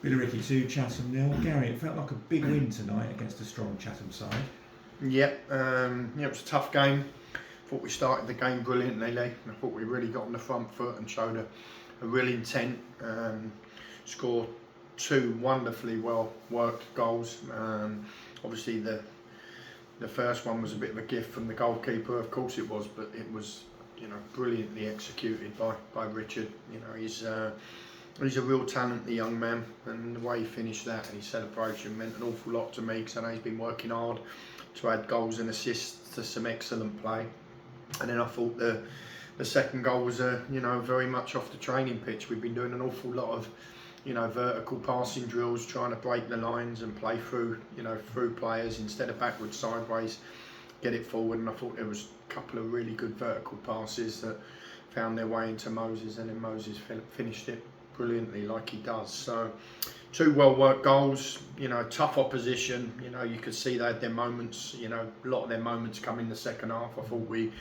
Billericay 2, Chatham 0. Gary, it felt like a big win tonight against a strong Chatham side. Yep, it was a tough game. Thought we started the game brilliantly. I thought we really got on the front foot and showed a real intent. Scored two wonderfully well worked goals. Obviously the first one was a bit of a gift from the goalkeeper, of course it was, but it was, brilliantly executed by Richard. He's a real talent, the young man, and the way he finished that and his celebration meant an awful lot to me, because I know he's been working hard to add goals and assists to some excellent play. And then I thought the second goal was very much off the training pitch. We've been doing an awful lot of vertical passing drills, trying to break the lines and play through players instead of backwards, sideways, get it forward. And I thought there was a couple of really good vertical passes that found their way into Moses, and then Moses finished it brilliantly like he does. So two well worked goals, tough opposition. You could see they had their moments, a lot of their moments come in the second half. I thought we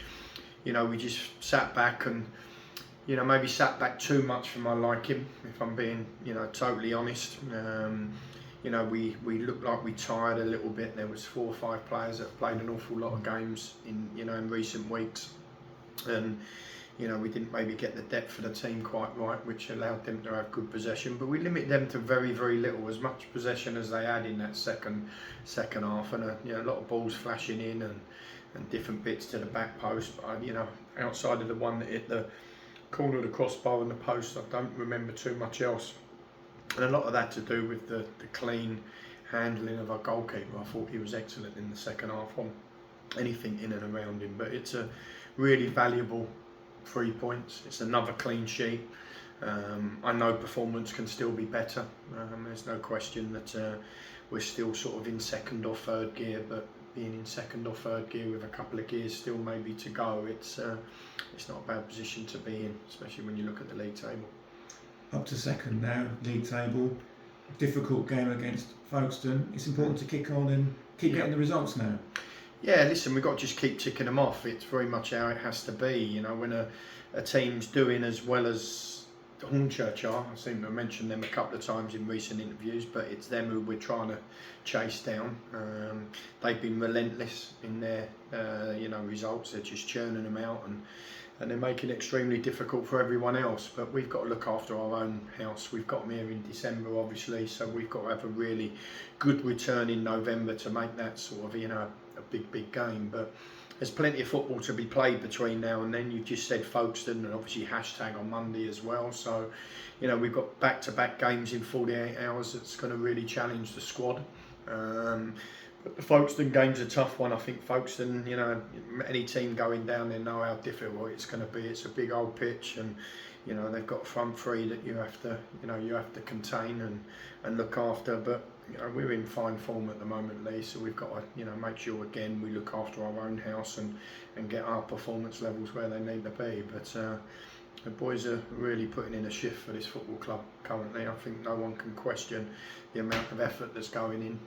just sat back and maybe sat back too much for my liking, if I'm being totally honest. We looked like we tired a little bit. There was 4 or 5 players that played an awful lot of games in recent weeks, and we didn't maybe get the depth of the team quite right, which allowed them to have good possession. But we limited them to very, very little, as much possession as they had in that second half, and a lot of balls flashing in and different bits to the back post. But outside of the one that hit the corner of the crossbar and the post, I don't remember too much else. And a lot of that to do with the clean handling of our goalkeeper. I thought he was excellent in the second half on anything in and around him. But it's a really valuable 3 points. It's another clean sheet. I know performance can still be better. There's no question that we're still sort of in second or third gear, but being in second or third gear with a couple of gears still maybe to go, it's not a bad position to be in, especially when you look at the league table. Up to second now, league table. Difficult game against Folkestone. It's important to kick on and keep getting the results now. Yeah, listen, we've got to just keep ticking them off. It's very much how it has to be. When a team's doing as well as Hornchurch are, I seem to have mentioned them a couple of times in recent interviews, but it's them who we're trying to chase down. They've been relentless in their results. They're just churning them out, and they're making it extremely difficult for everyone else. But we've got to look after our own house. We've got them here in December, obviously, so we've got to have a really good return in November to make that sort of a big game. But there's plenty of football to be played between now and then. You just said Folkestone, and obviously hashtag on Monday as well. So, we've got back-to-back games in 48 hours that's going to really challenge the squad. But the Folkestone game's a tough one. I think Folkestone, any team going down there know how difficult it's going to be. It's a big old pitch, and they've got a front three that you have to contain and look after. But we're in fine form at the moment, Lee, so we've got to make sure again we look after our own house and get our performance levels where they need to be. But the boys are really putting in a shift for this football club currently. I think no one can question the amount of effort that's going in.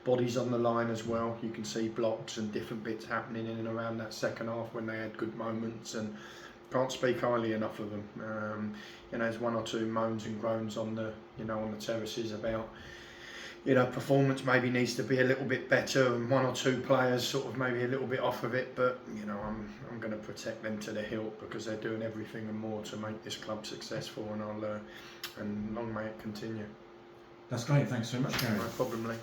Bodies on the line as well. You can see blocks and different bits happening in and around that second half when they had good moments, and can't speak highly enough of them. There's 1 or 2 moans and groans on the terraces about performance maybe needs to be a little bit better, and 1 or 2 players sort of maybe a little bit off of it. But I'm going to protect them to the hilt, because they're doing everything and more to make this club successful, and long may it continue. That's great. Thanks so much, Gary. No problem, Lee.